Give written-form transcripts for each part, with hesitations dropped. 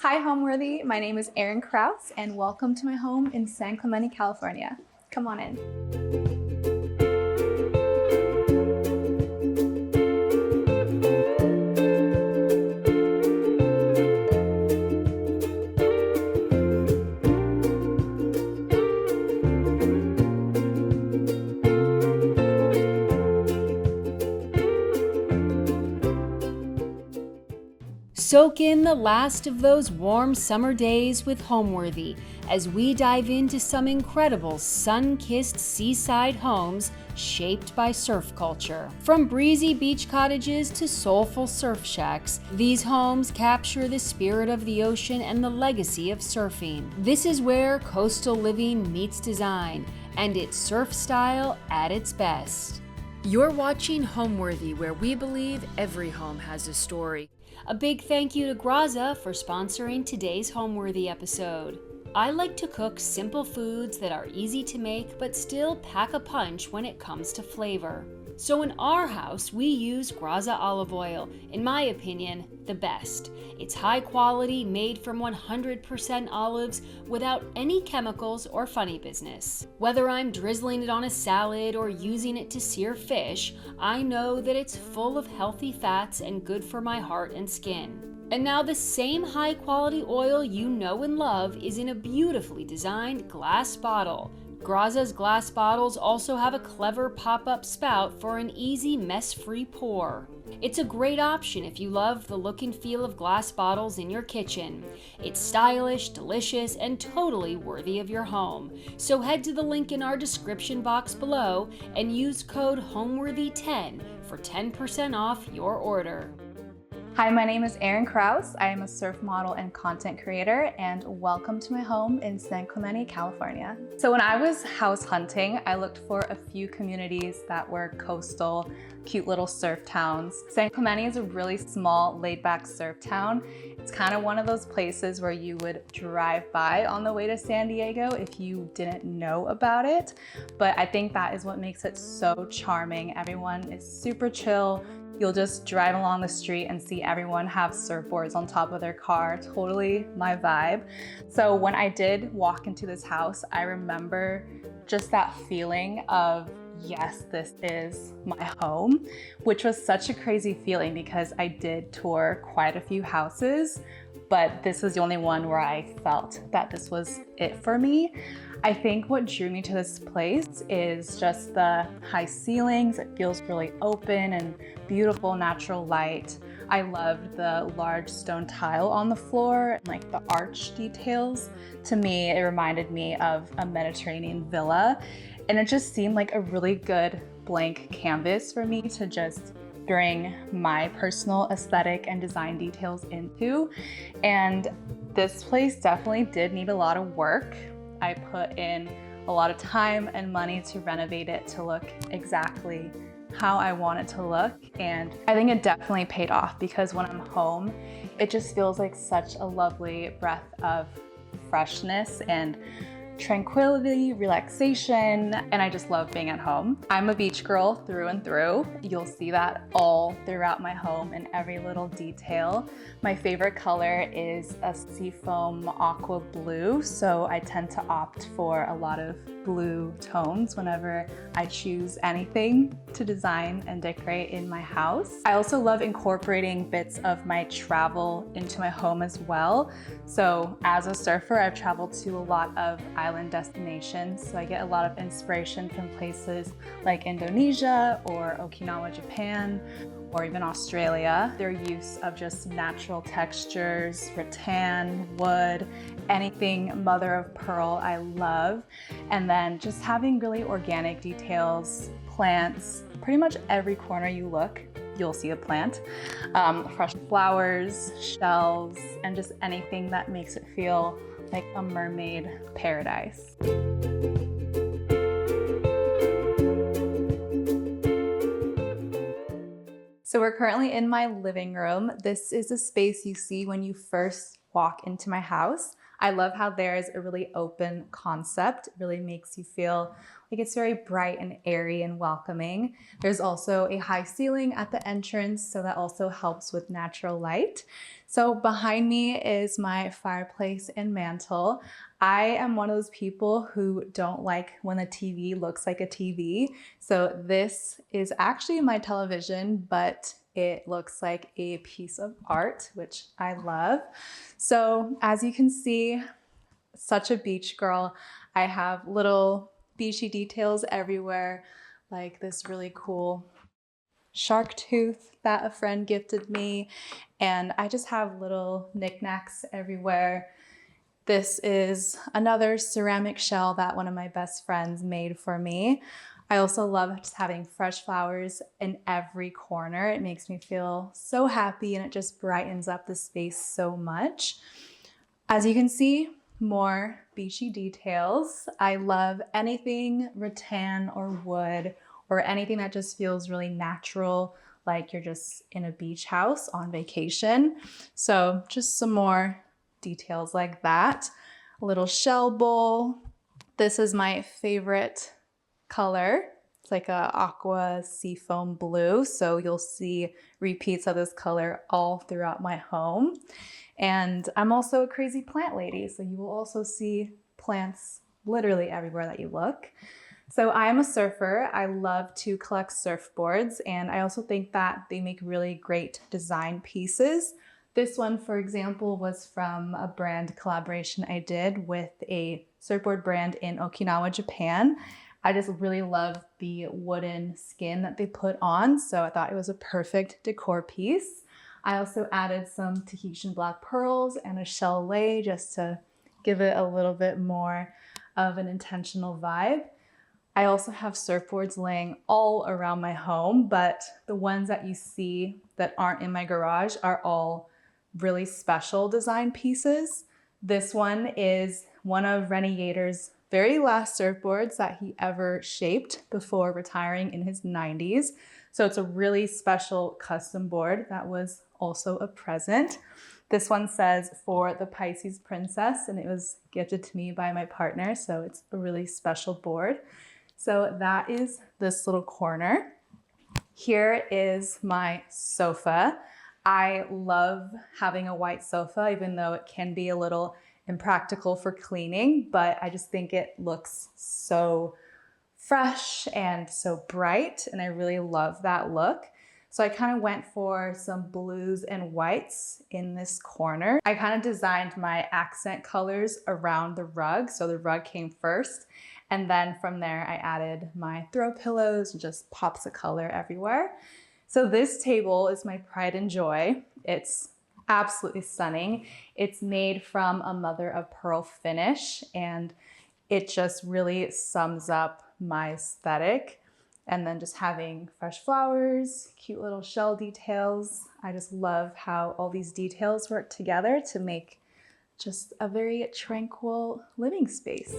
Hi Homeworthy, my name is Eryn Krouse and welcome to my home in San Clemente, California. Come on in. Soak in the last of those warm summer days with Homeworthy as we dive into some incredible sun-kissed seaside homes shaped by surf culture. From breezy beach cottages to soulful surf shacks, these homes capture the spirit of the ocean and the legacy of surfing. This is where coastal living meets design, and it's surf style at its best. You're watching Homeworthy, where we believe every home has a story. A big thank you to Graza for sponsoring today's Homeworthy episode. I like to cook simple foods that are easy to make but still pack a punch when it comes to flavor. So in our house, we use Graza olive oil, in my opinion, the best. It's high quality, made from 100% olives without any chemicals or funny business. Whether I'm drizzling it on a salad or using it to sear fish, I know that it's full of healthy fats and good for my heart and skin. And now the same high quality oil you know and love is in a beautifully designed glass bottle. Graza's glass bottles also have a clever pop-up spout for an easy mess-free pour. It's a great option if you love the look and feel of glass bottles in your kitchen. It's stylish, delicious, and totally worthy of your home. So head to the link in our description box below and use code HOMEWORTHY10 for 10% off your order. Hi, my name is Eryn Krouse. I am a surf model and content creator, and welcome to my home in San Clemente, California. So when I was house hunting, I looked for a few communities that were coastal, cute little surf towns. San Clemente is a really small, laid-back surf town. It's kind of one of those places where you would drive by on the way to San Diego if you didn't know about it. But I think that is what makes it so charming. Everyone is super chill. You'll just drive along the street and see everyone have surfboards on top of their car. Totally my vibe. So when I did walk into this house, I remember just that feeling of, yes, this is my home, which was such a crazy feeling because I did tour quite a few houses, but this was the only one where I felt that this was it for me. I think what drew me to this place is just the high ceilings. It feels really open and beautiful natural light. I loved the large stone tile on the floor, and like the arch details. To me, it reminded me of a Mediterranean villa, and it just seemed like a really good blank canvas for me to just bring my personal aesthetic and design details into. And this place definitely did need a lot of work. I put in a lot of time and money to renovate it to look exactly how I want it to look. And I think it definitely paid off because when I'm home, it just feels like such a lovely breath of freshness and tranquility, relaxation, and I just love being at home. I'm a beach girl through and through. You'll see that all throughout my home in every little detail. My favorite color is a seafoam aqua blue, so I tend to opt for a lot of blue tones whenever I choose anything to design and decorate in my house. I also love incorporating bits of my travel into my home as well. So as a surfer, I've traveled to a lot of island destinations, so I get a lot of inspiration from places like Indonesia or Okinawa, Japan, or even Australia. Their use of just natural textures, rattan, wood, anything mother of pearl I love. And then just having really organic details, plants, pretty much every corner you look, you'll see a plant. Fresh flowers, shells, and just anything that makes it feel like a mermaid paradise. So we're currently in my living room. This is a space you see when you first walk into my house. I love how there's a really open concept. It really makes you feel like it's very bright and airy and welcoming. There's also a high ceiling at the entrance, so that also helps with natural light. So behind me is my fireplace and mantle. I am one of those people who don't like when the TV looks like a TV. So this is actually my television, but it looks like a piece of art, which I love. So as you can see, such a beach girl. I have little beachy details everywhere, like this really cool shark tooth that a friend gifted me. And I just have little knickknacks everywhere. This is another ceramic shell that one of my best friends made for me. I also love just having fresh flowers in every corner. It makes me feel so happy and it just brightens up the space so much. As you can see, more beachy details. I love anything rattan or wood or anything that just feels really natural, like you're just in a beach house on vacation. So just some more details like that. A little shell bowl. This is my favorite color. It's like a aqua seafoam blue. So you'll see repeats of this color all throughout my home. And I'm also a crazy plant lady. So you will also see plants literally everywhere that you look. So I am a surfer. I love to collect surfboards, and I also think that they make really great design pieces. This one, for example, was from a brand collaboration I did with a surfboard brand in Okinawa, Japan. I just really love the wooden skin that they put on, so I thought it was a perfect decor piece. I also added some Tahitian black pearls and a shell lay just to give it a little bit more of an intentional vibe. I also have surfboards laying all around my home, but the ones that you see that aren't in my garage are all really special design pieces. This one is one of Renovated's very last surfboards that he ever shaped before retiring in his 90s. So it's a really special custom board that was also a present. This one says for the Pisces Princess, and it was gifted to me by my partner. So it's a really special board. So that is this little corner. Here is my sofa. I love having a white sofa, even though it can be a little impractical for cleaning, but I just think it looks so fresh and so bright, and I really love that look. So I kind of went for some blues and whites in this corner. I kind of designed my accent colors around the rug. So the rug came first, and then from there I added my throw pillows and just pops of color everywhere. So this table is my pride and joy. It's absolutely stunning. It's made from a mother of pearl finish, and it just really sums up my aesthetic. And then just having fresh flowers, cute little shell details. I just love how all these details work together to make just a very tranquil living space.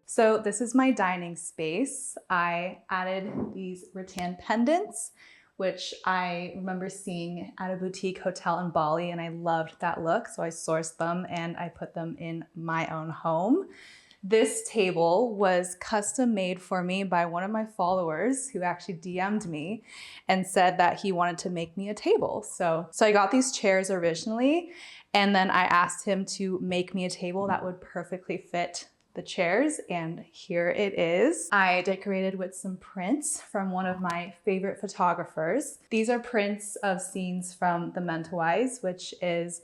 So this is my dining space. I added these rattan pendants, which I remember seeing at a boutique hotel in Bali, and I loved that look. So I sourced them and I put them in my own home. This table was custom made for me by one of my followers who actually DM'd me and said that he wanted to make me a table. So I got these chairs originally, and then I asked him to make me a table that would perfectly fit the chairs, and here it is. I decorated with some prints from one of my favorite photographers. These are prints of scenes from the Mentawais, which is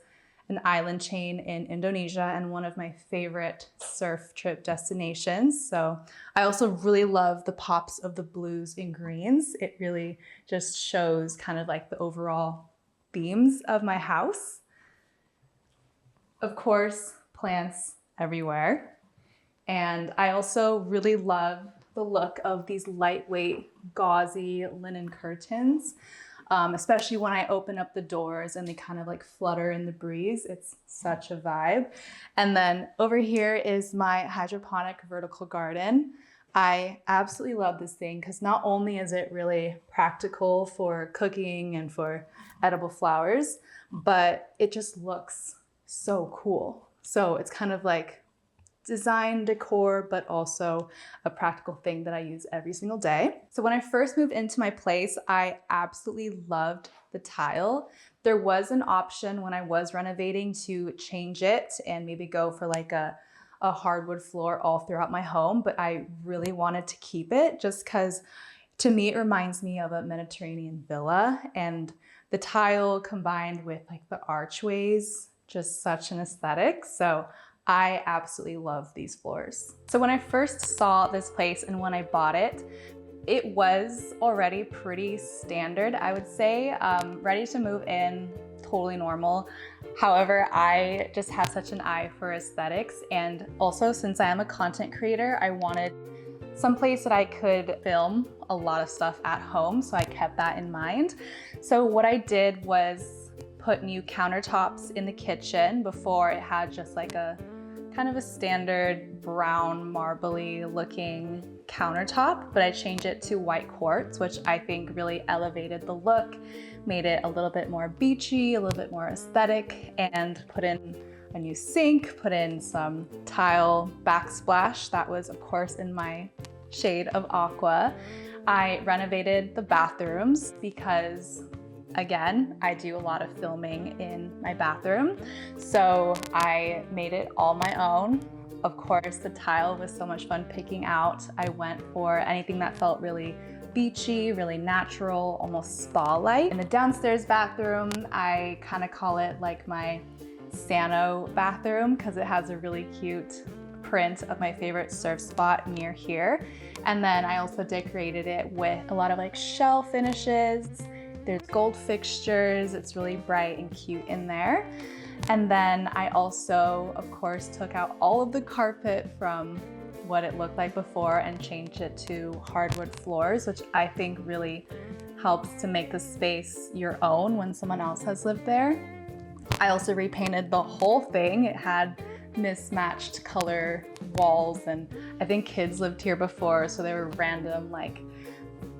an island chain in Indonesia and one of my favorite surf trip destinations. So I also really love the pops of the blues and greens. It really just shows kind of like the overall themes of my house. Of course, plants everywhere. And I also really love the look of these lightweight, gauzy linen curtains, especially when I open up the doors and they kind of like flutter in the breeze. It's such a vibe. And then over here is my hydroponic vertical garden. I absolutely love this thing because not only is it really practical for cooking and for edible flowers, but it just looks so cool. So it's kind of like design decor, but also a practical thing that I use every single day. So when I first moved into my place, I absolutely loved the tile. There was an option when I was renovating to change it and maybe go for like a hardwood floor all throughout my home, but I really wanted to keep it just because to me it reminds me of a Mediterranean villa, and the tile combined with like the archways, just such an aesthetic. So I absolutely love these floors. So when I first saw this place and when I bought it, it was already pretty standard, I would say, ready to move in, totally normal. However, I just have such an eye for aesthetics. And also, since I am a content creator, I wanted some place that I could film a lot of stuff at home. So I kept that in mind. So what I did was put new countertops in the kitchen. Before, it had just like a kind of a standard brown marbly looking countertop, but I changed it to white quartz, which I think really elevated the look, made it a little bit more beachy, a little bit more aesthetic, and put in a new sink, put in some tile backsplash. That was of course in my shade of aqua. I renovated the bathrooms because again, I do a lot of filming in my bathroom, so I made it all my own. Of course, the tile was so much fun picking out. I went for anything that felt really beachy, really natural, almost spa-like. In the downstairs bathroom, I kind of call it like my Sano bathroom because it has a really cute print of my favorite surf spot near here. And then I also decorated it with a lot of like shell finishes. There's gold fixtures. It's really bright and cute in there. And then I also, of course, took out all of the carpet from what it looked like before and changed it to hardwood floors, which I think really helps to make the space your own when someone else has lived there. I also repainted the whole thing. It had mismatched color walls, and I think kids lived here before, so there were random like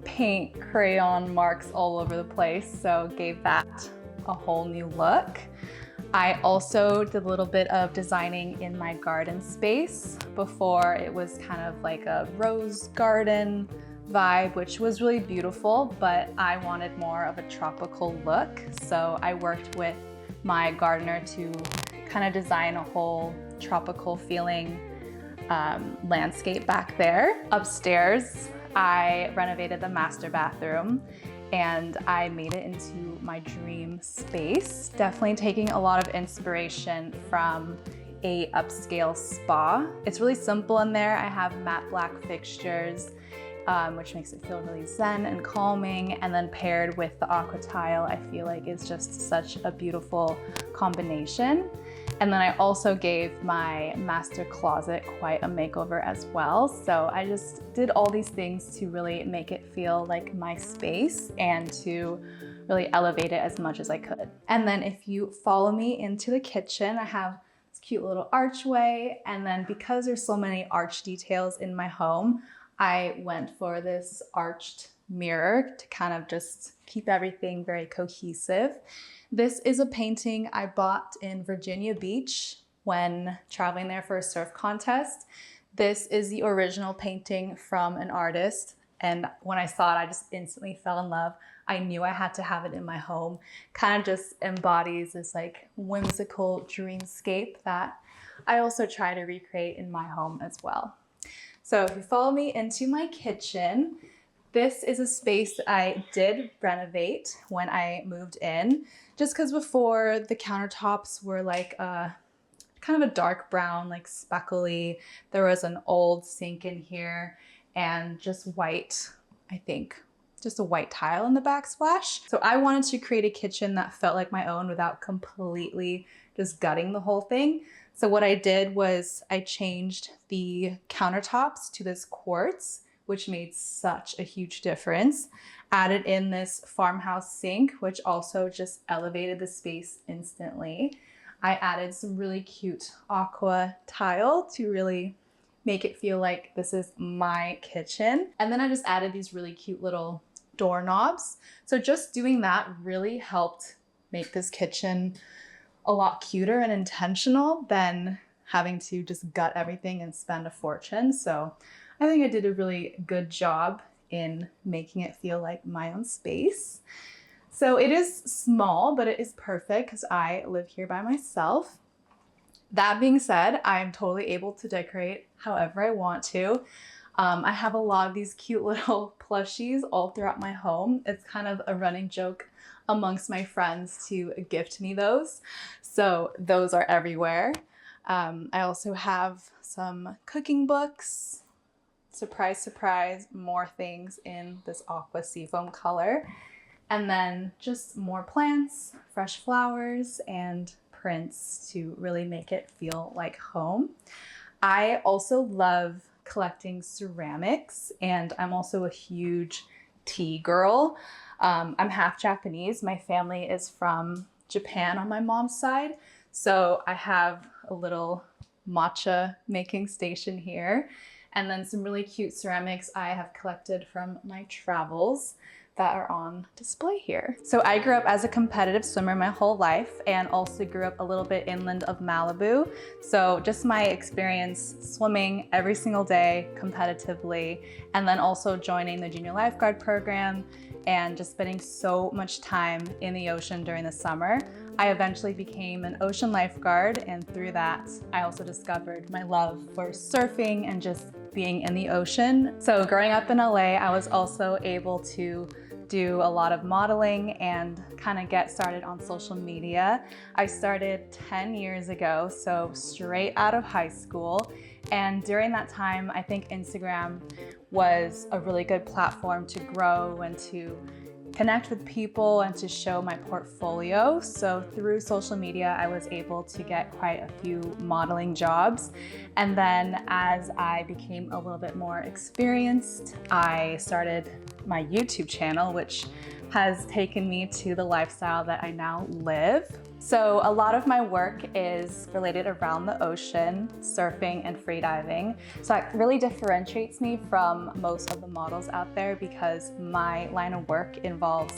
paint crayon marks all over the place, so gave that a whole new look. I also did a little bit of designing in my garden space. Before, it was kind of like a rose garden vibe, which was really beautiful, but I wanted more of a tropical look. So I worked with my gardener to kind of design a whole tropical feeling landscape back there. Upstairs, I renovated the master bathroom and I made it into my dream space. Definitely taking a lot of inspiration from a upscale spa. It's really simple in there. I have matte black fixtures, which makes it feel really zen and calming. And then paired with the aqua tile, I feel like it's just such a beautiful combination. And then I also gave my master closet quite a makeover as well. So I just did all these things to really make it feel like my space and to really elevate it as much as I could. And then if you follow me into the kitchen, I have this cute little archway. And then because there's so many arch details in my home, I went for this arched mirror to kind of just keep everything very cohesive. This is a painting I bought in Virginia Beach when traveling there for a surf contest. This is the original painting from an artist, and when I saw it, I just instantly fell in love. I knew I had to have it in my home. Kind of just embodies this like whimsical dreamscape that I also try to recreate in my home as well. So if you follow me into my kitchen, this is a space that I did renovate when I moved in, just because before the countertops were like a kind of a dark brown, like speckly. There was an old sink in here and just white, I think, just a white tile in the backsplash. So I wanted to create a kitchen that felt like my own without completely just gutting the whole thing. So what I did was I changed the countertops to this quartz, which made such a huge difference. Added in this farmhouse sink, which also just elevated the space instantly. I added some really cute aqua tile to really make it feel like this is my kitchen. And then I just added these really cute little doorknobs. So just doing that really helped make this kitchen a lot cuter and intentional than having to just gut everything and spend a fortune. So I think I did a really good job in making it feel like my own space. So it is small, but it is perfect because I live here by myself. That being said, I'm totally able to decorate however I want to. I have a lot of these cute little plushies all throughout my home. It's kind of a running joke amongst my friends to gift me those. So those are everywhere. I also have some cooking books. Surprise, surprise, more things in this aqua seafoam color. And then just more plants, fresh flowers, and prints to really make it feel like home. I also love collecting ceramics, and I'm also a huge tea girl. I'm half Japanese. My family is from Japan on my mom's side. So I have a little matcha making station here, and then some really cute ceramics I have collected from my travels that are on display here. So I grew up as a competitive swimmer my whole life and also grew up a little bit inland of Malibu. So just my experience swimming every single day competitively, and then also joining the junior lifeguard program and just spending so much time in the ocean during the summer. I eventually became an ocean lifeguard, and through that, I also discovered my love for surfing and just being in the ocean. So growing up in LA, I was also able to do a lot of modeling and kind of get started on social media. I started 10 years ago, so straight out of high school. And during that time, I think Instagram was a really good platform to grow and to connect with people and to show my portfolio. So through social media, I was able to get quite a few modeling jobs. And then as I became a little bit more experienced, I started my YouTube channel, which has taken me to the lifestyle that I now live. So a lot of my work is related around the ocean, surfing and freediving. So that really differentiates me from most of the models out there because my line of work involves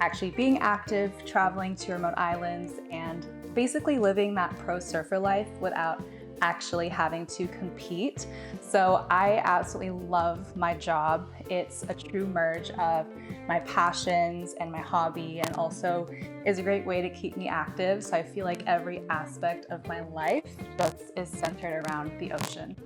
actually being active, traveling to remote islands, and basically living that pro surfer life without actually having to compete. So I absolutely love my job. It's a true merge of my passions and my hobby, and also is a great way to keep me active. So I feel like every aspect of my life just is centered around the ocean.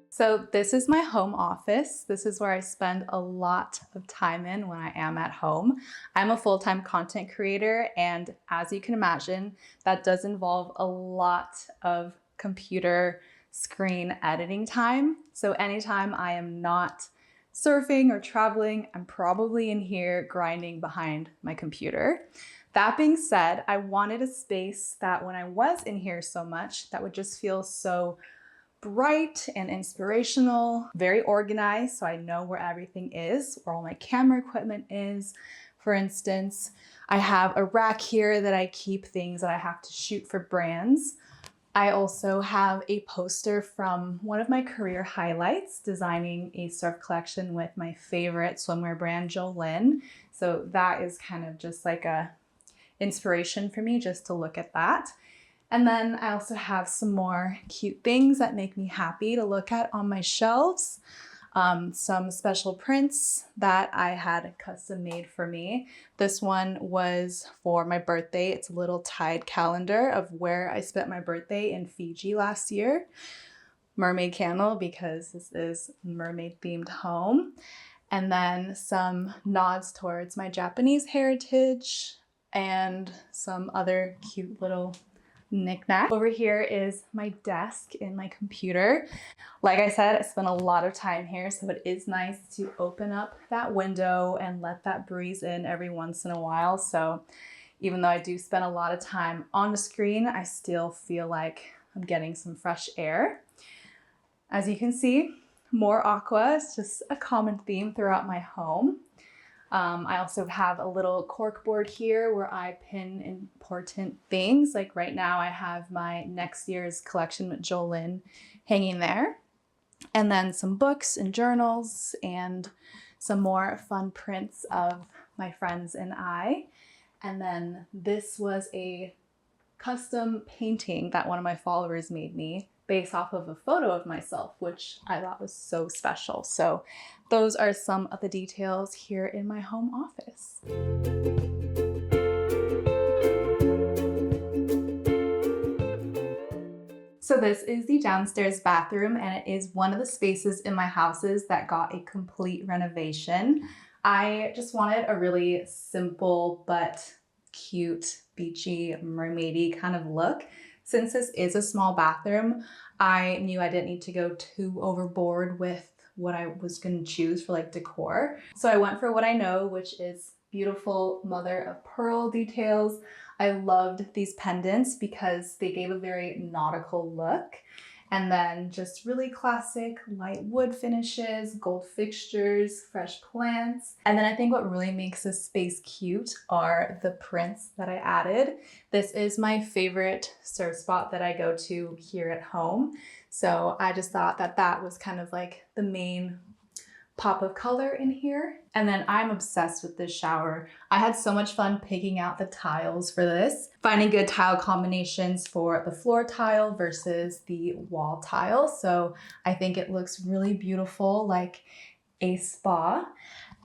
So this is my home office. This is where I spend a lot of time in when I am at home. I'm a full-time content creator, and as you can imagine, that does involve a lot of computer screen editing time. So anytime I am not surfing or traveling, I'm probably in here grinding behind my computer. That being said, I wanted a space that when I was in here so much, that would just feel so bright and inspirational, very organized, so I know where everything is, where all my camera equipment is. For instance, I have a rack here that I keep things that I have to shoot for brands. I also have a poster from one of my career highlights, designing a surf collection with my favorite swimwear brand, Jolene. So that is kind of just like a inspiration for me just to look at that. And then I also have some more cute things that make me happy to look at on my shelves. Some special prints that I had custom made for me. This one was for my birthday. It's a little tide calendar of where I spent my birthday in Fiji last year. Mermaid candle because this is mermaid themed home. And then some nods towards my Japanese heritage and some other cute little knick-knack. Over here is my desk and my computer. Like I said, I spent a lot of time here, so it is nice to open up that window and let that breeze in every once in a while. So even though I do spend a lot of time on the screen, I still feel like I'm getting some fresh air. As you can see, more aqua is just a common theme throughout my home. I also have a little cork board here where I pin important things. Like right now I have my next year's collection with Jolyn hanging there. And then some books and journals and some more fun prints of my friends and I. And then this was a custom painting that one of my followers made me based off of a photo of myself, which I thought was so special. So those are some of the details here in my home office. So this is the downstairs bathroom, and it is one of the spaces in my houses that got a complete renovation. I just wanted a really simple but cute, beachy, mermaidy kind of look. Since this is a small bathroom, I knew I didn't need to go too overboard with what I was going to choose for like decor. So I went for what I know, which is beautiful mother of pearl details. I loved these pendants because they gave a very nautical look. And then just really classic light wood finishes, gold fixtures, fresh plants. And then I think what really makes this space cute are the prints that I added. This is my favorite surf spot that I go to here at home. So I just thought that that was kind of like the main pop of color in here. And then I'm obsessed with this shower. I had so much fun picking out the tiles for this, finding good tile combinations for the floor tile versus the wall tile. So I think it looks really beautiful, like a spa.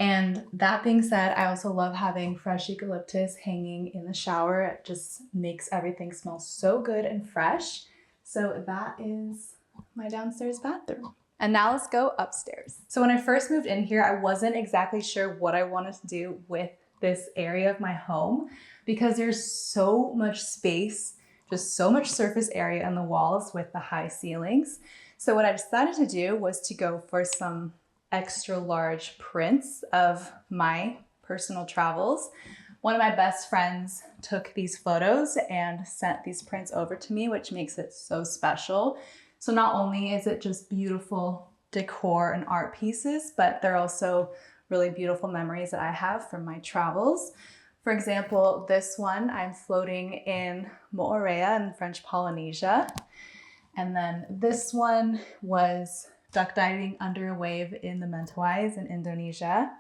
And that being said, I also love having fresh eucalyptus hanging in the shower. It just makes everything smell so good and fresh. So that is my downstairs bathroom. And now let's go upstairs. So when I first moved in here, I wasn't exactly sure what I wanted to do with this area of my home because there's so much space, just so much surface area in the walls with the high ceilings. So what I decided to do was to go for some extra large prints of my personal travels. One of my best friends took these photos and sent these prints over to me, which makes it so special. So not only is it just beautiful decor and art pieces, but they're also really beautiful memories that I have from my travels. For example, this one, I'm floating in Moorea in French Polynesia. And then this one was duck diving under a wave in the Mentawais in Indonesia.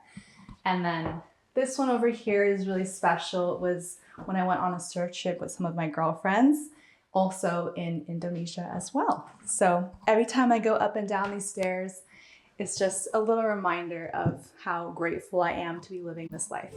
And then this one over here is really special. It was when I went on a surf trip with some of my girlfriends, also in Indonesia as well. So every time I go up and down these stairs, it's just a little reminder of how grateful I am to be living this life.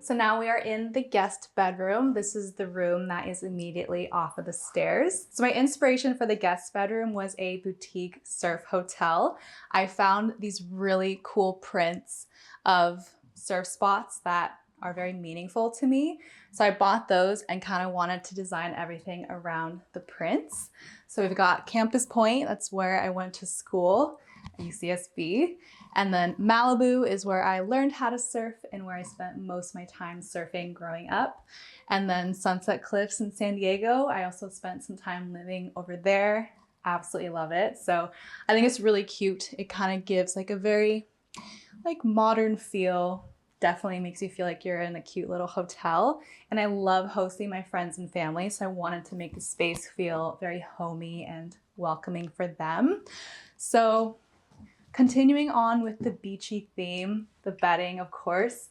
So now we are in the guest bedroom. This is the room that is immediately off of the stairs. So my inspiration for the guest bedroom was a boutique surf hotel. I found these really cool prints of surf spots that are very meaningful to me. So I bought those and kind of wanted to design everything around the prints. So we've got Campus Point, that's where I went to school at UCSB. And then Malibu is where I learned how to surf and where I spent most of my time surfing growing up. And then Sunset Cliffs in San Diego, I also spent some time living over there. Absolutely love it. So I think it's really cute. It kind of gives like a very like modern feel. Definitely makes you feel like you're in a cute little hotel. And I love hosting my friends and family, so I wanted to make the space feel very homey and welcoming for them. So continuing on with the beachy theme, the bedding, of course,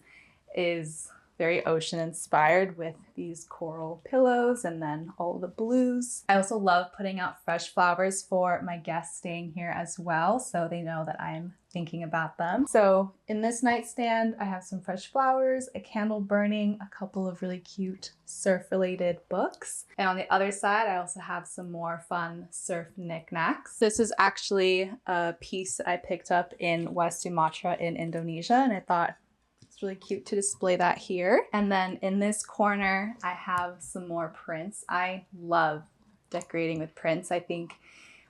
is very ocean inspired with these coral pillows and then all the blues. I also love putting out fresh flowers for my guests staying here as well, so they know that I'm thinking about them. So in this nightstand, I have some fresh flowers, a candle burning, a couple of really cute surf-related books. And on the other side, I also have some more fun surf knickknacks. This is actually a piece that I picked up in West Sumatra in Indonesia, and I thought it's really cute to display that here. And then in this corner, I have some more prints. I love decorating with prints. I think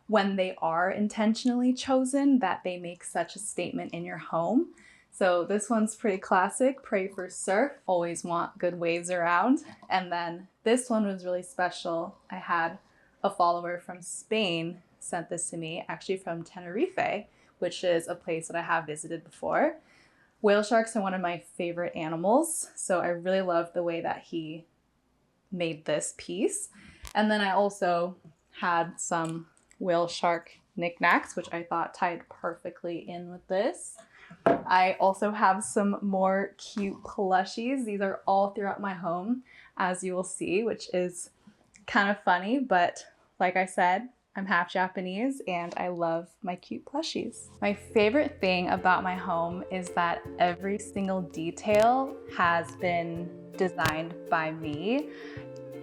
when they are intentionally chosen, that they make such a statement in your home. So this one's pretty classic, pray for surf, always want good waves around. And then this one was really special. I had a follower from Spain sent this to me, actually from Tenerife, which is a place that I have visited before. Whale sharks are one of my favorite animals, so I really love the way that he made this piece. And then I also had some whale shark knickknacks, which I thought tied perfectly in with this. I also have some more cute plushies. These are all throughout my home, as you will see, which is kind of funny, but like I said, I'm half Japanese and I love my cute plushies. My favorite thing about my home is that every single detail has been designed by me.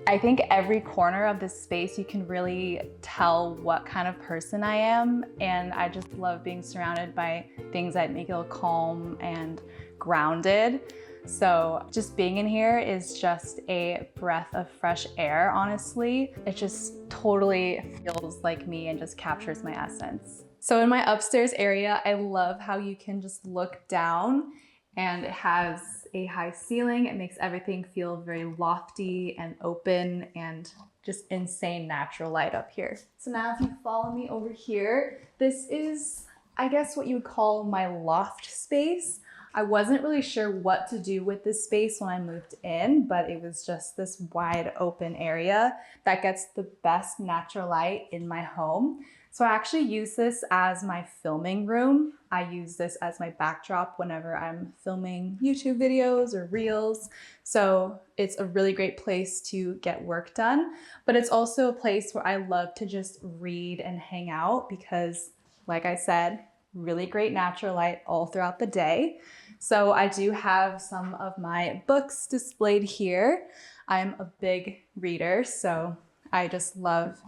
I think every corner of this space you can really tell what kind of person I am, and I just love being surrounded by things that make it feel calm and grounded. So just being in here is just a breath of fresh air, honestly. It just totally feels like me and just captures my essence. So in my upstairs area, I love how you can just look down and it has a high ceiling. It makes everything feel very lofty and open and just insane natural light up here. So now if you follow me over here, this is, I guess, what you would call my loft space. I wasn't really sure what to do with this space when I moved in, but it was just this wide open area that gets the best natural light in my home. So I actually use this as my filming room. I use this as my backdrop whenever I'm filming YouTube videos or reels. So it's a really great place to get work done, but it's also a place where I love to just read and hang out because, like I said, really great natural light all throughout the day. So I do have some of my books displayed here. I'm a big reader, so I just love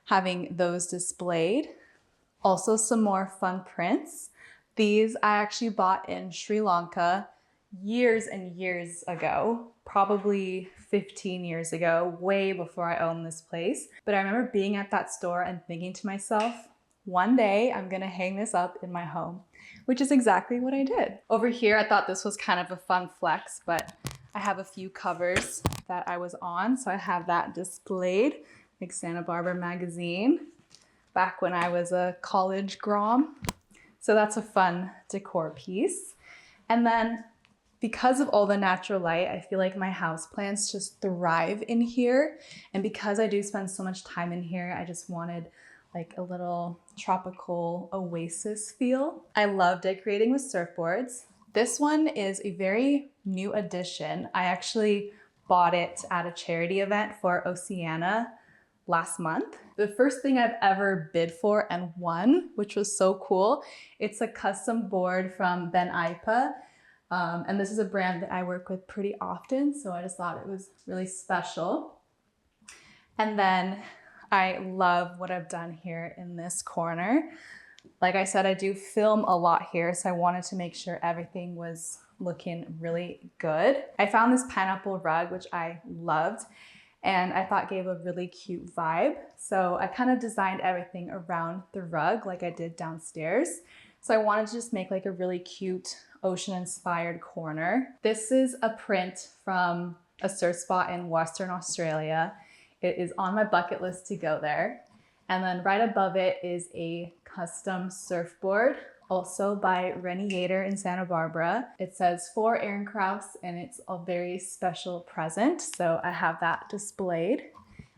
having those displayed. Also some more fun prints. These I actually bought in Sri Lanka years and years ago, probably 15 years ago, way before I owned this place. But I remember being at that store and thinking to myself, one day I'm gonna hang this up in my home, which is exactly what I did. Over here, I thought this was kind of a fun flex, but I have a few covers that I was on. So I have that displayed, like Santa Barbara magazine, back when I was a college grom. So that's a fun decor piece. And then because of all the natural light, I feel like my houseplants just thrive in here. And because I do spend so much time in here, I just wanted like a little tropical oasis feel. I love decorating with surfboards. This one is a very new addition. I actually bought it at a charity event for Oceana last month. The first thing I've ever bid for and won, which was so cool. It's a custom board from Ben Ipa. And this is a brand that I work with pretty often, so I just thought it was really special. And then I love what I've done here in this corner. Like I said, I do film a lot here, so I wanted to make sure everything was looking really good. I found this pineapple rug, which I loved, and I thought gave a really cute vibe. So I kind of designed everything around the rug like I did downstairs. So I wanted to just make like a really cute ocean-inspired corner. This is a print from a surf spot in Western Australia. It is on my bucket list to go there. And then right above it is a custom surfboard, also by Renovated in Santa Barbara. It says for Eryn Krouse, and it's a very special present. So I have that displayed.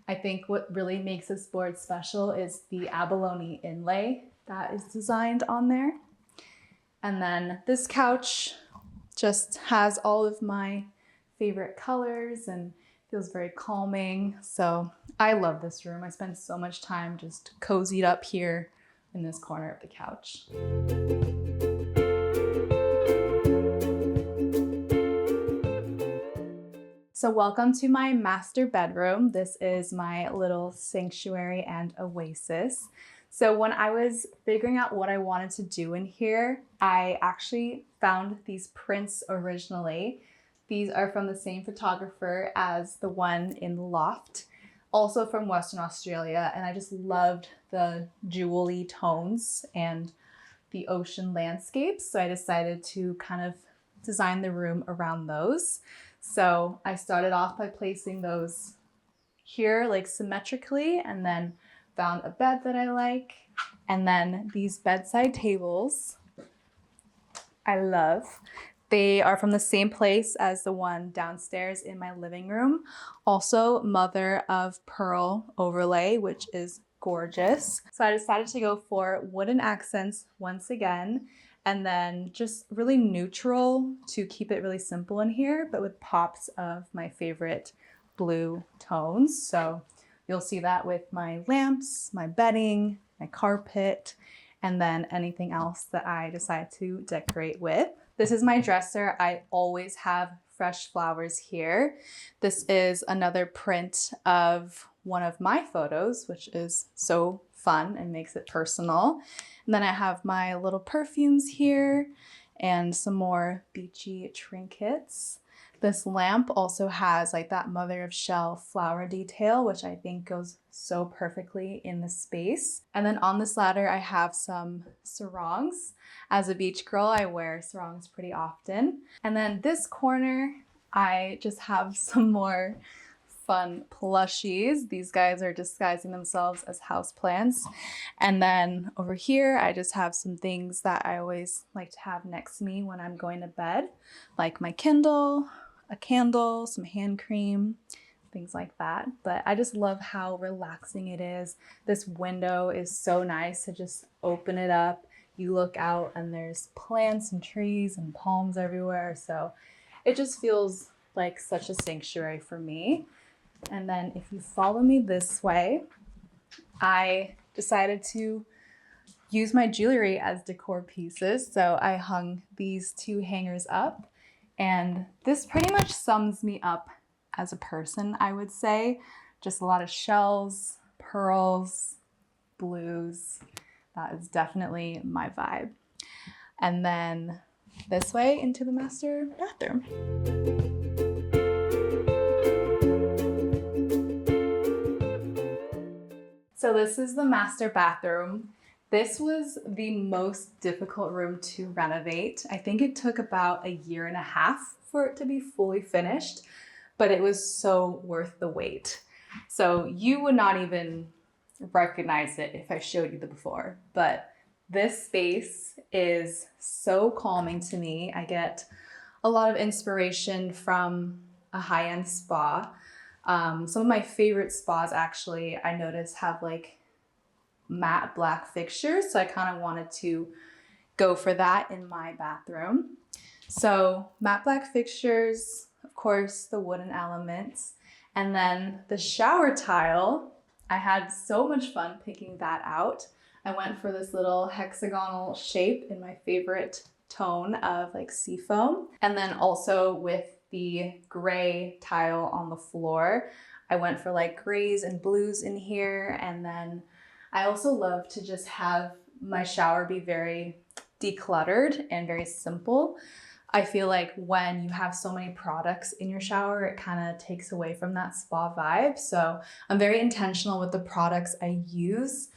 I think what really makes this board special is the abalone inlay that is designed on there. And then this couch just has all of my favorite colors and feels very calming. So I love this room. I spend so much time just cozied up here in this corner of the couch. So welcome to my master bedroom. This is my little sanctuary and oasis. So when I was figuring out what I wanted to do in here, I actually found these prints originally. These are from the same photographer as the one in the loft, also from Western Australia. And I just loved the jewelry tones and the ocean landscapes. So I decided to kind of design the room around those. So I started off by placing those here like symmetrically and then found a bed that I like. And then these bedside tables I love. They are from the same place as the one downstairs in my living room. Also mother of pearl overlay, which is gorgeous. So I decided to go for wooden accents once again, and then just really neutral to keep it really simple in here, but with pops of my favorite blue tones. So you'll see that with my lamps, my bedding, my carpet, and then anything else that I decide to decorate with. This is my dresser. I always have fresh flowers here. This is another print of one of my photos, which is so fun and makes it personal. And then I have my little perfumes here and some more beachy trinkets. This lamp also has like that mother of shell flower detail, which I think goes so perfectly in the space. And then on this ladder, I have some sarongs. As a beach girl, I wear sarongs pretty often. And then this corner, I just have some more fun plushies. These guys are disguising themselves as houseplants. And then over here, I just have some things that I always like to have next to me when I'm going to bed, like my Kindle, a candle, some hand cream, things like that. But I just love how relaxing it is. This window is so nice to just open it up. You look out and there's plants and trees and palms everywhere. So it just feels like such a sanctuary for me. And then if you follow me this way, I decided to use my jewelry as decor pieces. So I hung these two hangers up. And this pretty much sums me up as a person, I would say. Just a lot of shells, pearls, blues. That is definitely my vibe. And then this way into the master bathroom. So this is the master bathroom. This was the most difficult room to renovate. I think it took about 1.5 years for it to be fully finished, but it was so worth the wait. So you would not even recognize it if I showed you the before, but this space is so calming to me. I get a lot of inspiration from a high-end spa. Some of my favorite spas actually, I noticed, have like matte black fixtures. So I kind of wanted to go for that in my bathroom. So matte black fixtures, of course, the wooden elements, and then the shower tile. I had so much fun picking that out. I went for this little hexagonal shape in my favorite tone of like seafoam. And then also with the gray tile on the floor, I went for like grays and blues in here. And then I also love to just have my shower be very decluttered and very simple. I feel like when you have so many products in your shower, it kind of takes away from that spa vibe. So I'm very intentional with the products I use,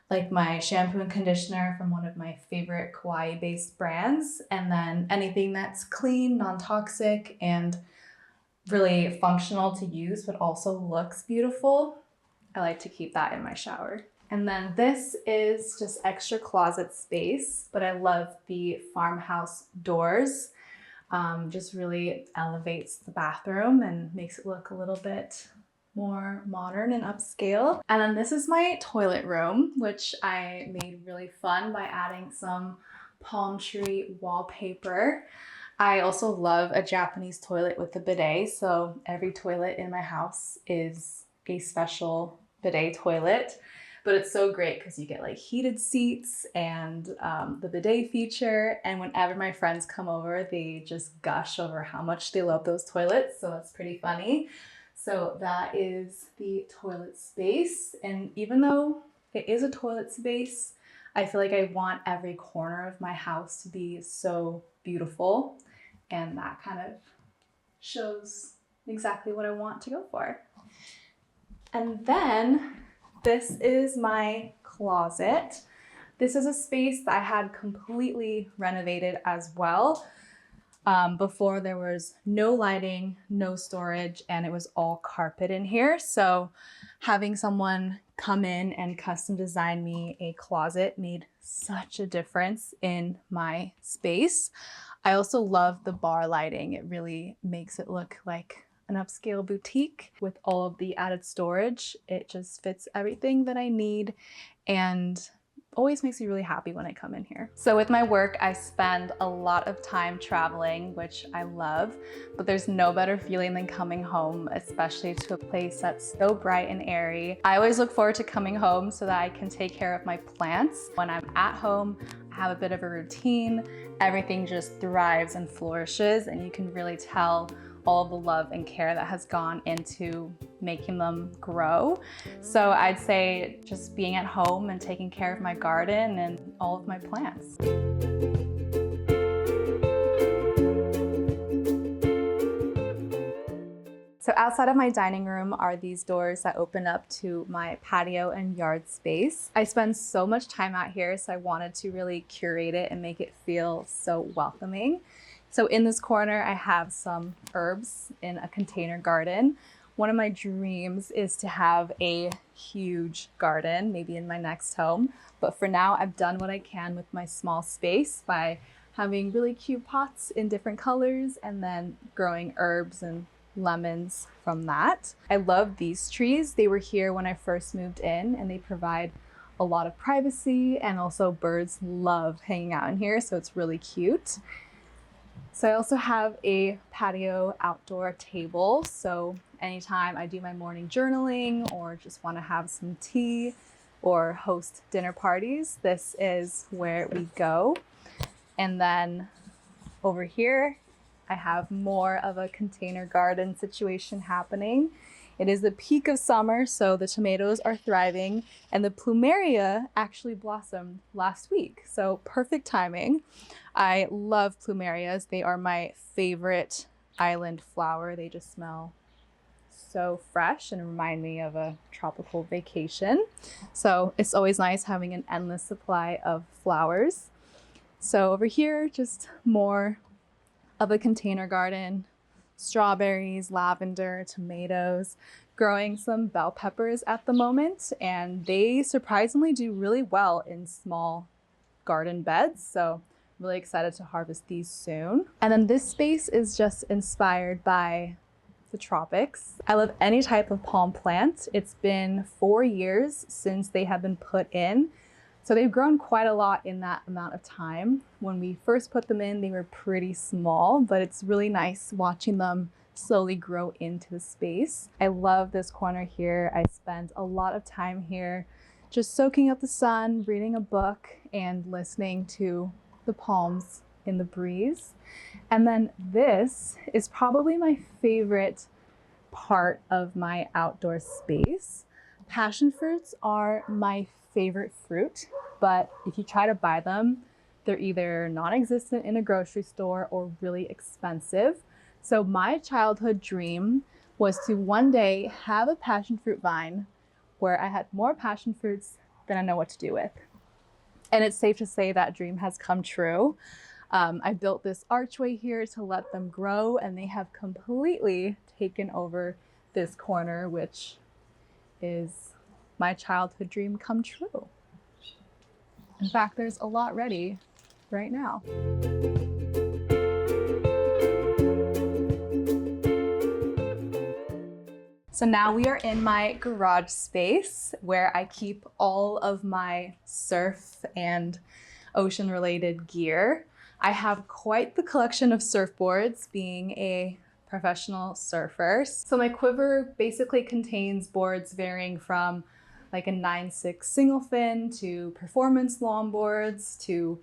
like my shampoo and conditioner from one of my favorite Kauai-based brands, and then anything that's clean, non-toxic, and really functional to use, but also looks beautiful. I like to keep that in my shower. And then this is just extra closet space, but I love the farmhouse doors. Just really elevates the bathroom and makes it look a little bit more modern and upscale. And then this is my toilet room, which I made really fun by adding some palm tree wallpaper. I also love a Japanese toilet with a bidet, so every toilet in my house is a special bidet toilet. But it's so great because you get like heated seats and the bidet feature. And whenever my friends come over, they just gush over how much they love those toilets. So that's pretty funny. So that is the toilet space. And even though it is a toilet space, I feel like I want every corner of my house to be so beautiful. And that kind of shows exactly what I want to go for. And then this is my closet. This is a space that I had completely renovated as well. Before there was no lighting, no storage, and it was all carpet in here. So having someone come in and custom design me a closet made such a difference in my space. I also love the bar lighting. It really makes it look like an upscale boutique with all of the added storage. It just fits everything that I need and always makes me really happy when I come in here. So with my work, I spend a lot of time traveling, which I love, but there's no better feeling than coming home, especially to a place that's so bright and airy. I always look forward to coming home so that I can take care of my plants. When I'm at home, I have a bit of a routine. Everything just thrives and flourishes, and you can really tell all of the love and care that has gone into making them grow. So I'd say just being at home and taking care of my garden and all of my plants. So outside of my dining room are these doors that open up to my patio and yard space. I spend so much time out here, so I wanted to really curate it and make it feel so welcoming. So in this corner, I have some herbs in a container garden. One of my dreams is to have a huge garden, maybe in my next home. But for now, I've done what I can with my small space by having really cute pots in different colors and then growing herbs and lemons from that. I love these trees. They were here when I first moved in, and they provide a lot of privacy, and also birds love hanging out in here, so it's really cute. So I also have a patio outdoor table. So anytime I do my morning journaling or just want to have some tea or host dinner parties, this is where we go. And then over here, I have more of a container garden situation happening. It is the peak of summer, so the tomatoes are thriving, and the plumeria actually blossomed last week. So perfect timing. I love plumerias. They are my favorite island flower. They just smell so fresh and remind me of a tropical vacation. So it's always nice having an endless supply of flowers. So over here, just more of a container garden. Strawberries, lavender, tomatoes, growing some bell peppers at the moment, and they surprisingly do really well in small garden beds. So I'm really excited to harvest these soon. And then this space is just inspired by the tropics. I love any type of palm plant. It's been 4 years since they have been put in. So they've grown quite a lot in that amount of time. When we first put them in, they were pretty small, but it's really nice watching them slowly grow into the space. I love this corner here. I spend a lot of time here just soaking up the sun, reading a book, and listening to the palms in the breeze. And then this is probably my favorite part of my outdoor space. Passion fruits are my favorite fruit, but if you try to buy them, they're either non-existent in a grocery store or really expensive. So my childhood dream was to one day have a passion fruit vine where I had more passion fruits than I know what to do with. And it's safe to say that dream has come true. I built this archway here to let them grow, and they have completely taken over this corner, which is my childhood dream come true. In fact, there's a lot ready right now. So now we are in my garage space where I keep all of my surf and ocean related gear. I have quite the collection of surfboards, being a professional surfer. So my quiver basically contains boards varying from like a 9/6 single fin to performance longboards to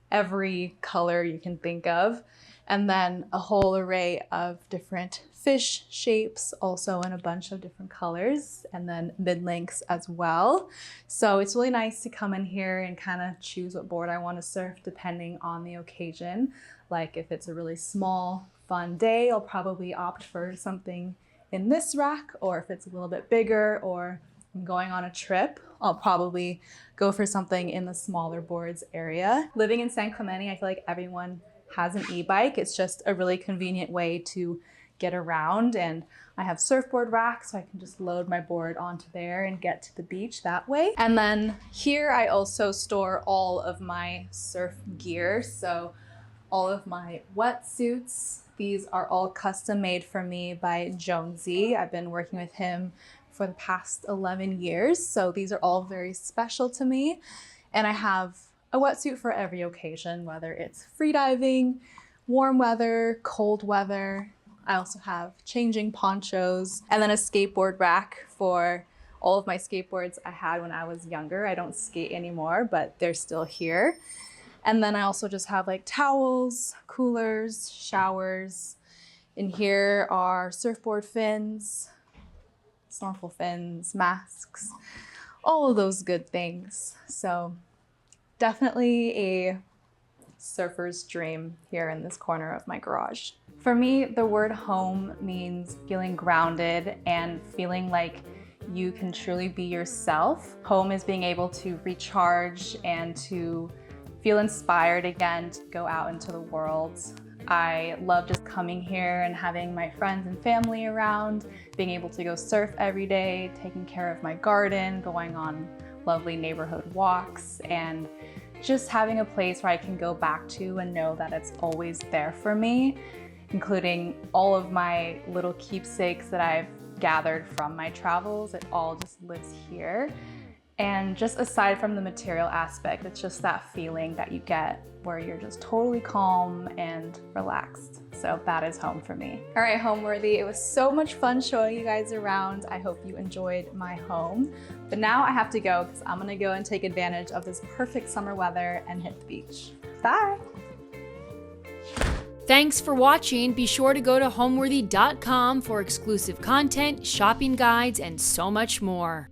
every color you can think of. And then a whole array of different fish shapes, also in a bunch of different colors, and then mid-lengths as well. So it's really nice to come in here and kind of choose what board I want to surf depending on the occasion. Like if it's a really small, fun day, I'll probably opt for something in this rack, or if it's a little bit bigger or I'm going on a trip, I'll probably go for something in the smaller boards area. Living in San Clemente, I feel like everyone has an e-bike. It's just a really convenient way to get around, and I have surfboard racks so I can just load my board onto there and get to the beach that way. And then here I also store all of my surf gear. So all of my wetsuits, these are all custom made for me by Jonesy. I've been working with him for the past 11 years. So these are all very special to me. And I have a wetsuit for every occasion, whether it's freediving, warm weather, cold weather. I also have changing ponchos, and then a skateboard rack for all of my skateboards I had when I was younger. I don't skate anymore, but they're still here. And then I also just have like towels, coolers, showers. In here are surfboard fins, snorkel fins, masks, all of those good things. So definitely a surfer's dream here in this corner of my garage. For me, the word home means feeling grounded and feeling like you can truly be yourself. Home is being able to recharge and to feel inspired again to go out into the world. I love just coming here and having my friends and family around, being able to go surf every day, taking care of my garden, going on lovely neighborhood walks, and just having a place where I can go back to and know that it's always there for me, including all of my little keepsakes that I've gathered from my travels. It all just lives here. And just aside from the material aspect, it's just that feeling that you get where you're just totally calm and relaxed. So that is home for me. All right, Homeworthy, it was so much fun showing you guys around. I hope you enjoyed my home. But now I have to go because I'm gonna go and take advantage of this perfect summer weather and hit the beach. Bye. Thanks for watching. Be sure to go to homeworthy.com for exclusive content, shopping guides, and so much more.